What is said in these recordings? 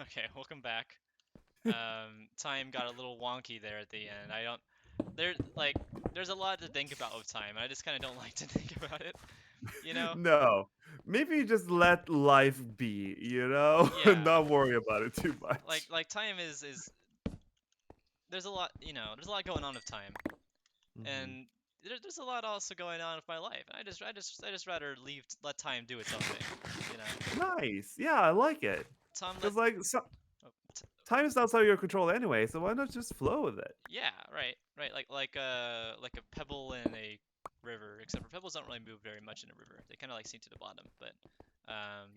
Okay, welcome back. Time got a little wonky there at the end. I don't there like there's a lot to think about with time, and I just kind of don't like to think about it, you know? No, maybe just let life be, and Yeah. not worry about it too Like much. like time is there's a lot, there's a lot going on with time. Hmm. And there's a lot also going on with my life. I just rather let time do its own thing, you know? Nice. Yeah, I like it. Time let Because, like, oh, time is outside your control anyway, so why not just flow with it? Yeah, right, right. Like a pebble in a river, except for pebbles don't really move very much in a river. They kind of like sink to the bottom, but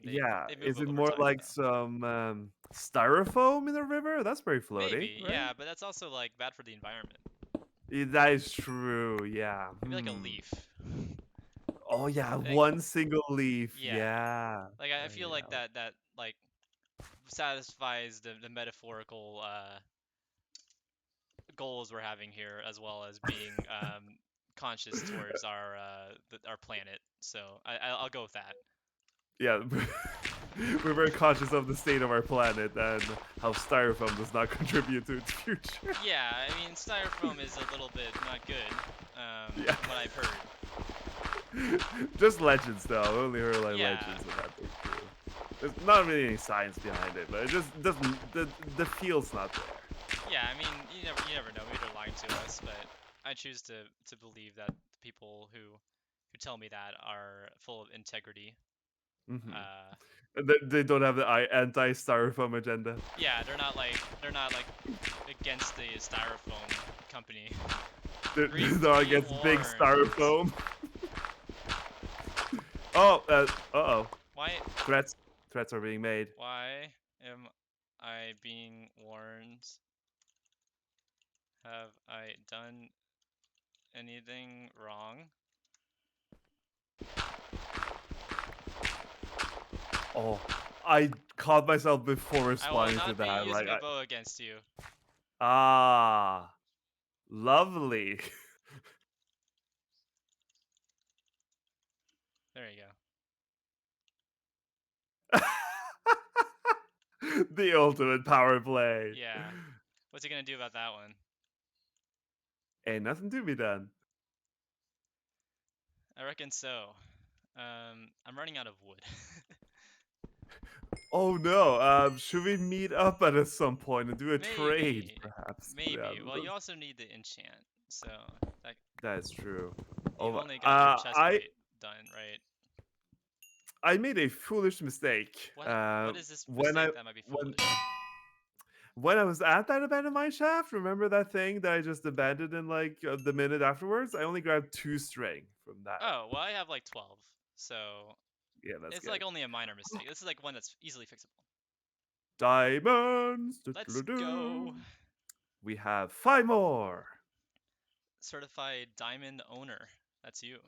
they Yeah, they move is it over more time like though. some styrofoam in the river? That's pretty floaty, Maybe, right? yeah, but that's also like bad for the environment. That is true, yeah. Maybe like a leaf. Oh, yeah, Like, one single leaf. yeah, Yeah. like I feel like Yeah. that like satisfies the metaphorical goals we're having here, as well as being conscious towards our planet. So I'll go with that. Yeah, we're very conscious of the state of our planet and how styrofoam does not contribute to its future. Yeah, I mean, styrofoam is a little bit not good, Yeah. from what I've heard. Just legends, though. I only heard like Yeah, legends about this too. There's not really any science behind it, but it just doesn't. The feel's not there. yeah. I mean, you never know. Maybe they're lying to us, but I choose to believe that the people who tell me that are full of integrity. Hmm. Uh, They don't have the anti-styrofoam agenda. yeah, they're not like against the styrofoam company. They're Be against big warned. styrofoam. Oh, uh-oh. Why Threats. Threats are being made. why am I being warned? Have I done anything wrong? Oh, I caught myself before I will responding to not be that. using Like, a bow against you. lovely. There you go. The ultimate power play. Yeah. What's he gonna do about that one? Ain't nothing to be done. I reckon so. I'm running out of wood. Oh no. Should we meet up at some point and do a trade, Maybe. perhaps? Yeah, Maybe. Well, you also need the enchant, so that that's true. you've Oh, only got your chest I plate done, right? I made a foolish mistake. What is this When I mistake that might be when foolish? when I was at that abandoned mine shaft, remember that thing that I just abandoned in like the minute afterwards? I only grabbed 2 string from that. Oh, well, I have like 12, so Yeah, that's it's good. like only a minor mistake. This is like one that's easily fixable. Diamonds. Let's go. Du-du-du-du. We have 5 more. Certified diamond owner. That's you.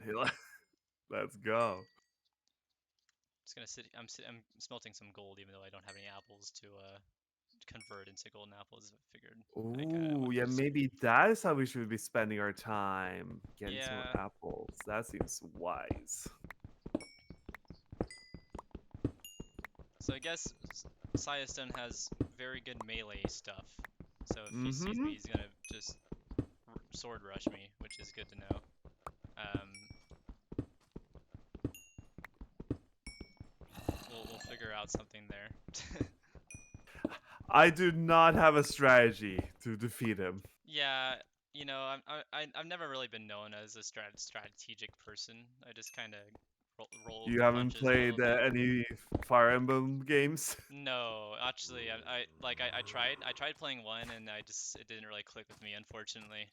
Let's go. Just gonna I'm smelting some gold, even though I don't have any apples to convert into golden apples. I figured I kind of Ooh, might yeah, just. maybe that is how we should be spending our time. Getting some more Yeah. apples. That seems wise. So I guess Sayaston has very good melee stuff. So if he sees me, Mm-hmm. he's gonna just sword rush me, which is good to know. Um, we'll figure out something there. I do not have a strategy to defeat him. Yeah, I've never really been known as a strategic person. I just kind of roll with You the haven't punches a little played bit. any Fire Emblem games? No, actually, I tried playing one, and it didn't really click with me, unfortunately.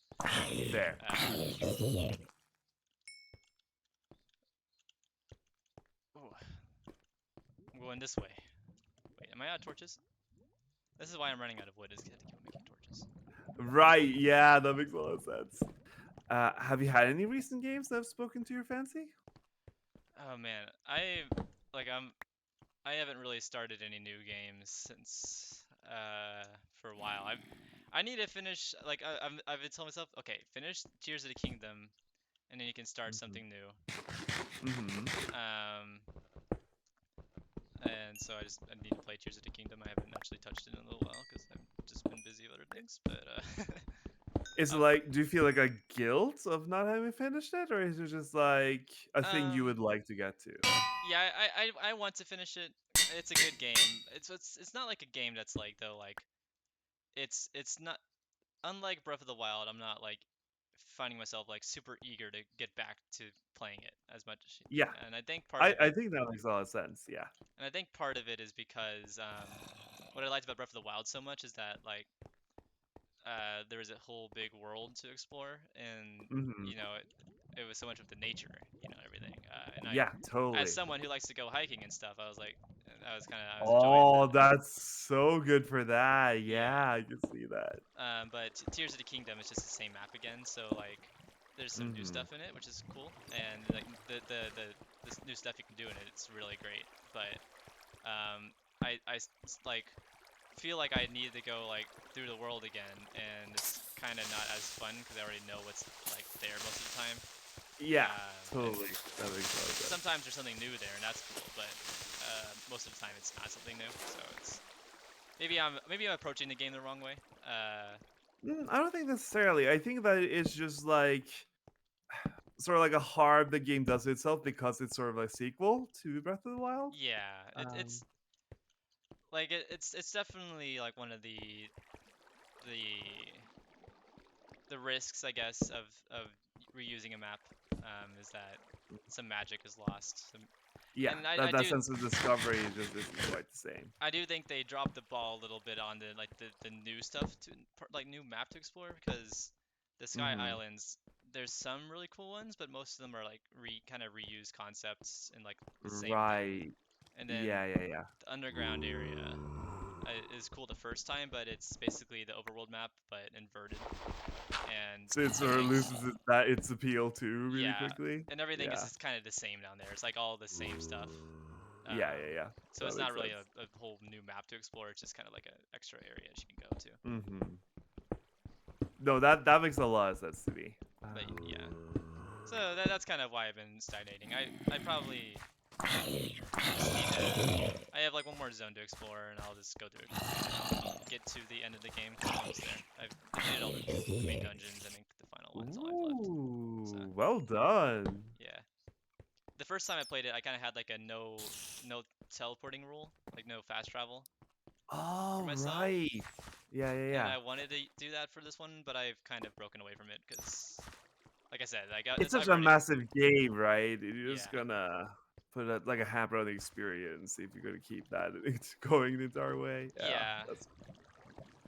Fair. Uh, ooh, I'm going this way. Wait, am I out of torches? This is why I'm running out of wood, is 'cause I have to keep making torches. Right, yeah, that makes a lot of sense. Have you had any recent games that have spoken to your fancy? Oh man, like I'm I haven't really started any new games since for a while. I need to finish, like I've been telling myself, okay, finish Tears of the Kingdom, and then you can start Hmm. something new. Hmm. Um, and so I need to play Tears of the Kingdom. I haven't actually touched Is it Um, like, do you feel like a guilt of not having finished it, or is it just like a thing you would um, like to get to? yeah, I want to finish it. It's a good game. It's not like a game that's like though like it's not unlike Breath of the Wild. I'm not like finding myself like super eager to get back to playing it as much. Yeah, And I think part of I it, think that makes a lot of sense. Yeah. and I think part of it is because what I liked about Breath of the Wild so much is that like there was a whole big world to explore, and Hmm. you know it was so much of the nature, everything. And Yeah, as totally. someone who likes to go hiking and stuff, I was like, I was enjoying Oh, that. that's so good for that. Yeah. Yeah, I can see that. But Tears of the Kingdom is just the same map again, so like there's some new Hmm. stuff in it, which is cool, and like the new stuff you can do in it, it's really great. But like feel like I need to go like through the world again, and it's kind of not as fun because I already know what's like there most of the time. Yeah, And totally. That makes a lot of sense. sometimes there's something new there, and that's cool. But most of the time it's not something new. So it's maybe I'm approaching the game the wrong way. I don't think necessarily. I think that it's just like sort of like a harm the game does to itself because it's sort of a sequel to Breath of the Wild. Yeah, Um, it's like it's definitely like one of the the risks, I guess, of reusing a map, is that some magic is lost. yeah, And that sense of discovery just isn't quite the same. I do think they dropped the ball a little bit on the new stuff to like new map to explore, because the Sky Hmm. Islands, there's some really cool ones, but most of them are like kind of reused concepts in like the same thing. Right. And then Yeah, yeah, yeah. the underground area is cool the first time, but it's basically the overworld map but inverted, and So it sort of everything's loses its appeal too really yeah, quickly. and everything is Yeah. just kind of the same down there. It's like all the same stuff. Yeah, yeah, yeah. So That it's makes not really sense. a whole new map to explore. It's just kind of like an extra area you can go to. Hmm. No, that makes a lot of sense to me. But yeah, so that's kind of why I've been stagnating. I probably just need to. I have like one more zone to explore, and I'll just go through it and I'll get to the end of the game because I'm almost there. I've completed all the main dungeons. I think the final one's all I've left. So Ooh, well done. yeah, the first time I played it, I kind of had like a no teleporting rule, like no fast travel for All myself, right. Yeah, yeah, and yeah. I wanted to do that for this one, but I've kind of broken away from it because, like I said, It's such I've a already massive game, right? You're just yeah gonna put like a hamper on the experience if you're gonna keep that going the entire way. Yeah, yeah that's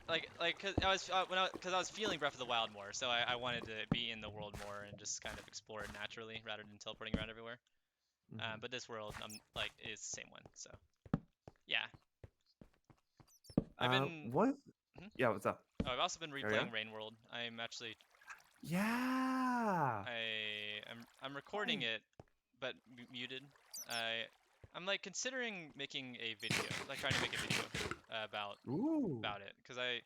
like cause I was when I was feeling Breath of the Wild more, so I wanted to be in the world more and just kind of explore it naturally rather than teleporting around everywhere. mhm. But this world, I'm like, is the same one, so yeah. I've been What? mhm. Yeah, what's up? Oh, I've also been Carry on. replaying Rain World. I'm actually Yeah. I'm recording it, but muted. I I'm like considering making a video, like trying to make a video Ooh. about it, because I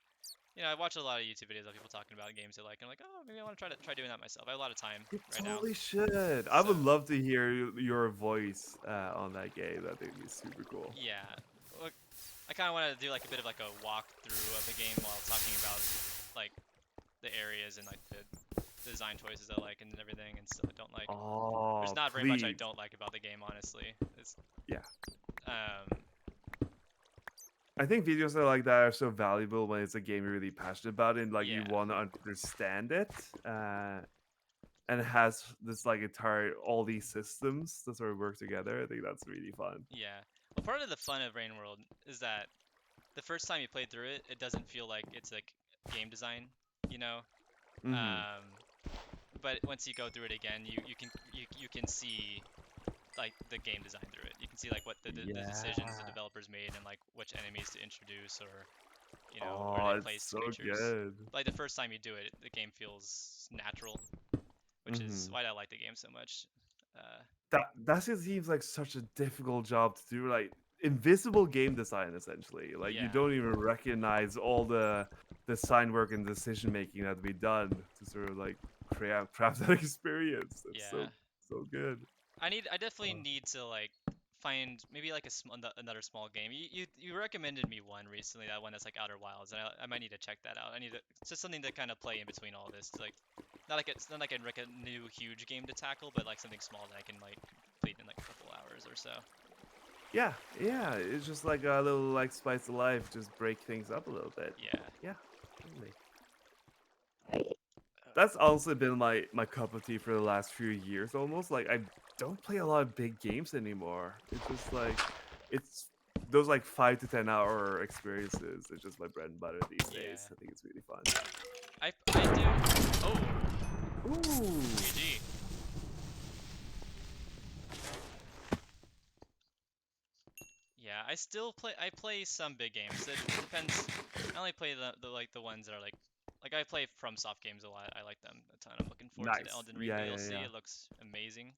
watch a lot of YouTube videos of people talking about games they like, and I'm like, oh, maybe I want to try doing that myself. I have a lot of time You right now, totally should. I so would love to hear your voice on that game. I think it'd be super cool. yeah. Look, I kind of want to do like a bit of like a walkthrough of the game while talking about like the areas and like the design choices I like and everything and stuff I don't like. There's Oh, not very much I please. don't like about the game, honestly. It's Yeah. um I think videos that are like that are so valuable when it's a game you're really passionate about and like you yeah, want to understand it. And it has this like entire all these systems that sort of work together. I think that's really fun. yeah. Well, part of the fun of Rain World is that the first time you play through it, it doesn't feel like it's like game design, you know. Hmm. Um, but once you go through it again, you can see like the game design through it. You can see like what the decisions the Yeah. developers made and like which enemies to introduce, or where Oh, they it's placed so creatures. good. Like the first time you do it, the game feels natural, which is Hmm. why I like the game so much. That just seems like such a difficult job to do. Like invisible game design, essentially. Like you Yeah, don't even recognize all the design work and decision making that had to be done to sort of like craft that experience. It's yeah. so good. I definitely need to like find maybe like another small game. You recommended me one recently, that one that's like Outer Wilds, and I might need to check that out. I need to, it's just something to kind of play in between all this. Like not like a new huge game to tackle, but like something small that I can like complete in like a couple hours or so. Yeah, yeah. It's just like a little like spice of life, just break things up a little bit. Yeah. Yeah, totally. Oh, That's also been my cup of tea for the last few years almost. Like I don't play a lot of big games anymore. It's just like it's those like 5 to 10 hour experiences. It's just my bread and butter these days. yeah. I think it's really fun. I do. Oh, Ooh, GG. Yeah, I still play. I play some big games. It depends. I only play the like the ones that are like I play FromSoft games a lot. I like them a ton. I'm looking forward to the nice. Elden Ring Yeah, yeah, DLC. yeah. It looks amazing.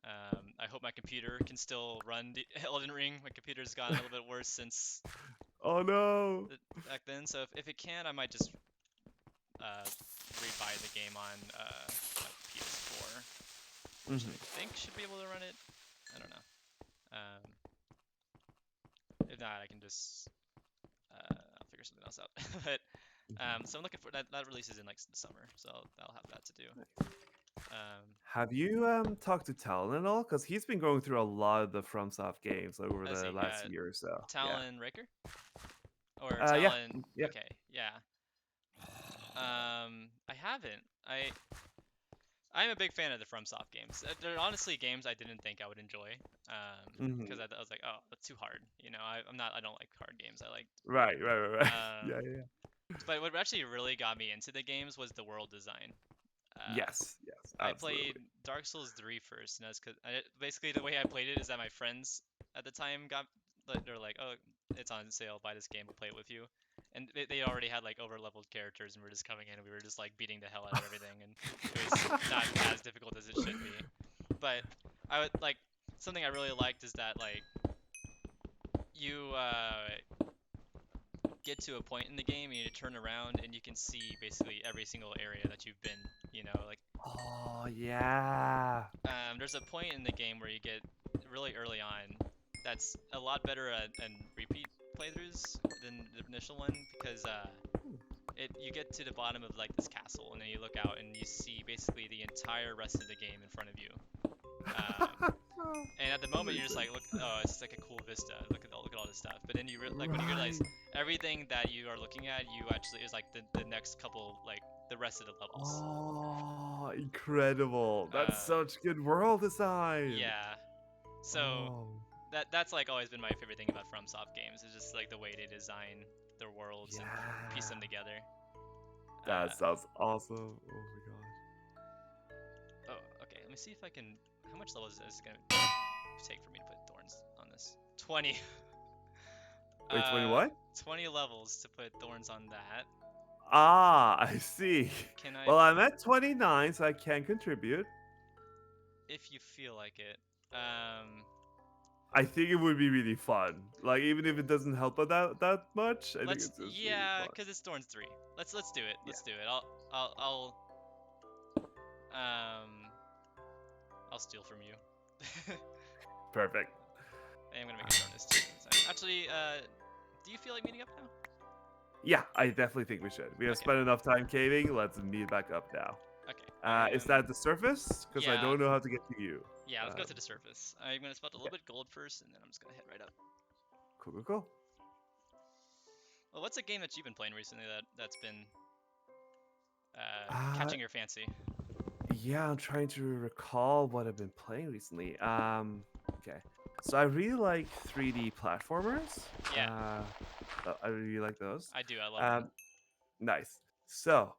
I hope my computer can still run the Elden Ring. My computer's gotten a little bit worse since Oh no. back then. So if it can, I might just uh, rebuy the game on like PS4, which I Hmm. think should be able to run it. I don't know. If not, I can just I'll figure something else out. But so I'm looking for that. That releases in like the summer, so I'll have that to do. Um, Have you talked to Talon at all? Because he's been going through a lot of the FromSoft games over let's the see, last year or so. Yeah. Talon Raker or Yeah. Talon. Yeah. Okay, yeah. I haven't. I'm a big fan of the FromSoft games. They're honestly games I didn't think I would enjoy. Hmm. Because I was like, oh, that's too hard. You know, I'm not. I don't like hard games. I like. Right. Right. Right. Right. Yeah. Um, Yeah. but what actually really got me into the games was the world design. Uh, Yes. Yes. I played Absolutely. Dark Souls 3 first, and that's because basically the way I played it is that my friends at the time got like they're like, "Oh, it's on sale. Buy this game. We'll play it with you." And they already had like over leveled characters, and we're just coming in, and we were just like beating the hell out of everything, and it was not as difficult as it should be. But I would like something I really liked is that like you get to a point in the game and you turn around and you can see basically every single area that you've been. You know, like Oh yeah. there's a point in the game where you get really early on that's a lot better at and repeat playthroughs than the initial one because it you get to the bottom of like this castle and then you look out and you see basically the entire rest of the game in front of you. And at the moment you're just Amazing. like, look, oh, it's like a cool vista. Look at all this stuff. But then like when you realize Right. everything that you are looking at, you actually is like the next couple like the rest of the levels. Oh, incredible. That's Um, such good world design. yeah. So Oh, that's like always been my favorite thing about FromSoft games is just like the way they design their worlds and piece yeah. them together. That Uh, sounds awesome. Oh my god. oh, okay. Let me see if I can. How much levels is this gonna take for me to put thorns on this? 20. Wait, 20 Uh, what? 20 levels to put thorns on that. Ah, I see. Can I, Well, I'm at 29, so I can contribute. if you feel like it? Um, I think it would be really fun. Like, even if it doesn't help out that much, I think let's it's just really yeah, fun. cause it's thorns 3. Let's do it. Yeah, Let's do it. Um I'll steal from you. perfect. I am gonna make a Darkness too. Actually, do you feel like meeting up now? Yeah, I definitely think we should. We have Okay, spent enough time caving. Let's meet back up now. okay. I Is am. that the surface? Because I Yeah, don't know how to get to you. yeah. Let's go Um, to the surface. I'm gonna spot a little okay, bit gold first, and then I'm just gonna head right up. cool, cool, cool. Well, what's a game that you've been playing recently that's been Uh, catching your fancy? yeah, I'm trying to recall what I've been playing recently. Okay. So I really like 3D platformers. Yeah, I really like those. I do. I love them. Um, nice. So,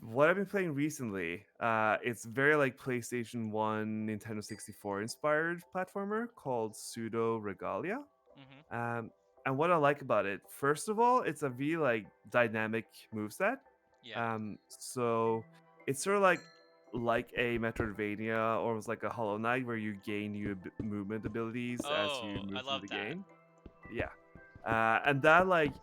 what I've been playing recently, it's very like PlayStation 1, Nintendo 64 inspired platformer called Pseudo Regalia. Mhm. Um, and what I like about it, first of all, it's a really like dynamic moveset. Yeah. So it's sort of like a Metroidvania or was like a Hollow Knight where you gain new movement abilities as you Oh, I move through love the that. game. Yeah, and that like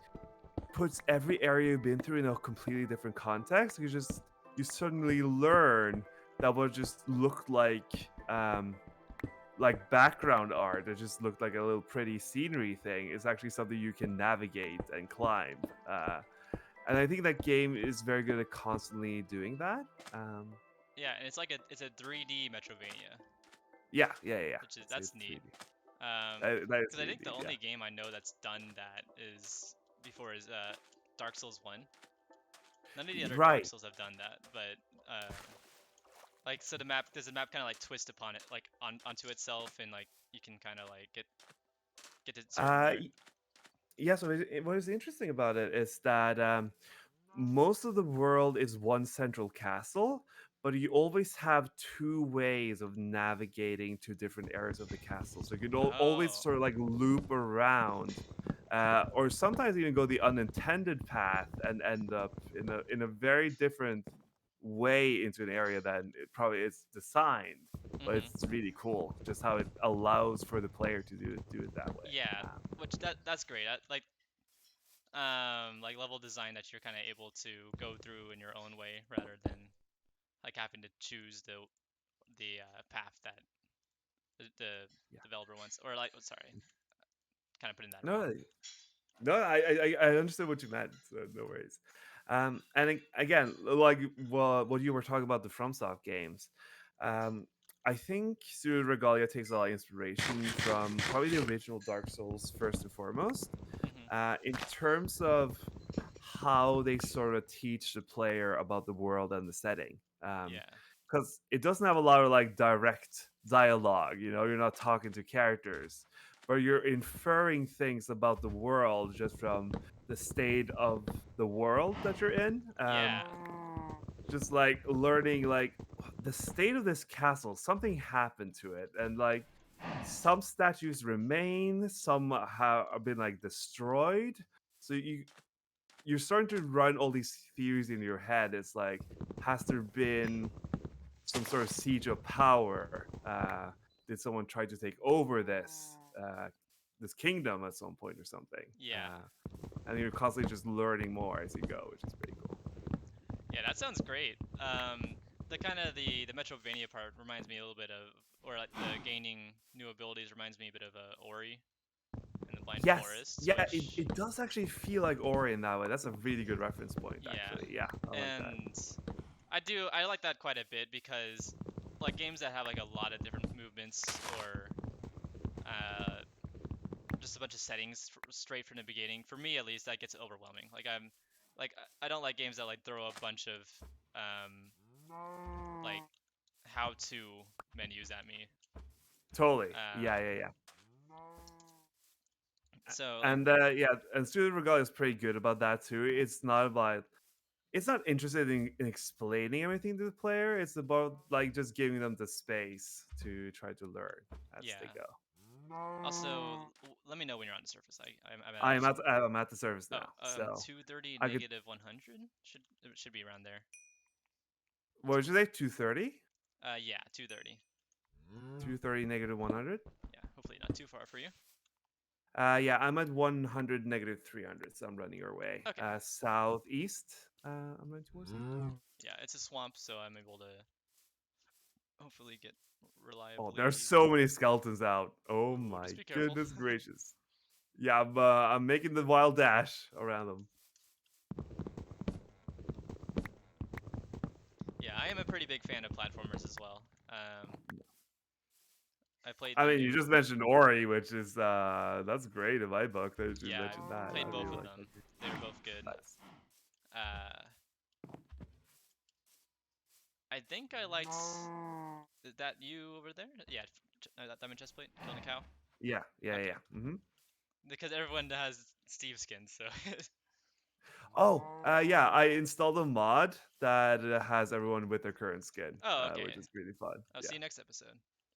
puts every area you've been through in a completely different context. You suddenly learn that what just looked like background art that just looked like a little pretty scenery thing is actually something you can navigate and climb. And I think that game is very good at constantly doing that. Um, Yeah, and it's a 3D Metrovania, yeah. which is It's that's it's neat. 3D. That is Because I really think the neat. Yeah. only game I know that's done that is before is Dark Souls 1. None of the other Dark Right. Souls have done that, but like so the map does the map kind of like twist upon it like onto itself and like you can kind of like get to certain Uh, part. y- yeah. So what is interesting about it is that most of the world is one central castle, but you always have two ways of navigating to different areas of the castle. So you can always Oh. sort of like loop around, or sometimes even go the unintended path and end up in a very different way into an area than it probably is designed. But it's Mhm. really cool just how it allows for the player to do it that way. Yeah, which that's great. Like level design that you're kind of able to go through in your own way rather than like having to choose the path that the Yeah. developer wants or like sorry, kind of putting that wrong. No, no, I understood what you meant. So no worries. Again, like what you were talking about the FromSoft games, um, I think Studio Regalia takes a lot of inspiration from probably the original Dark Souls first and foremost. Mhm. In terms of how they sort of teach the player about the world and the setting. Yeah. Because it doesn't have a lot of like direct dialogue, you're not talking to characters, but you're inferring things about the world just from the state of the world that you're in. Yeah. Just like learning like the state of this castle, something happened to it, and like some statues remain, some have been like destroyed. So you're starting to run all these theories in your head. It's like, has there been some sort of siege of power? Did someone try to take over this kingdom at some point or something? Yeah. And you're constantly just learning more as you go, which is pretty cool. Yeah, that sounds great. The kind of the Metrovania part reminds me a little bit of, or like the gaining new abilities reminds me a bit of Ori and the Blind Yes, Forests, yeah, it, which it does actually feel like Ori in that way. That's a really good reference point, yeah, actually. Yeah, I like that. and I like that quite a bit because like games that have like a lot of different movements or uh just a bunch of settings straight from the beginning, for me at least, that gets overwhelming. Like I don't like games that like throw a bunch of um like how to menus at me. Totally. Um, Yeah. so like And yeah, and Studio Regalia is pretty good about that too. It's not interested in explaining everything to the player. It's about like just giving them the space to try to learn as they yeah. go. Also, let me know when you're on the surface. I'm at I'm at the service now, oh 230 I could. negative 100 should be around there. What did you say? 230, Yeah, 230. 230 negative 100. Yeah, hopefully not too far for you. Yeah, I'm at 100 negative 300, so I'm running your way. Okay. Southeast. I'm running towards it. Yeah, it's a swamp, so I'm able to hopefully get Oh, there are reliably. so many skeletons out. Oh Ooh, just my be careful. goodness gracious. Yeah, I'm making the wild dash around them. Yeah, I am a pretty big fan of platformers as well. I played I the mean, you new. just mentioned Ori, which is that's great in my book that you Yeah, mentioned I that. I played both really of like that them. game. They were both good. Nice. Uh, I think I liked is that you over there. Yeah, that diamond chest plate killing a cow. Yeah. Okay, Hmm. because everyone has Steve skin, so. Oh, yeah, I installed a mod that has everyone with their current skin, Oh, okay. which is really fun. I'll Yeah. see you next episode.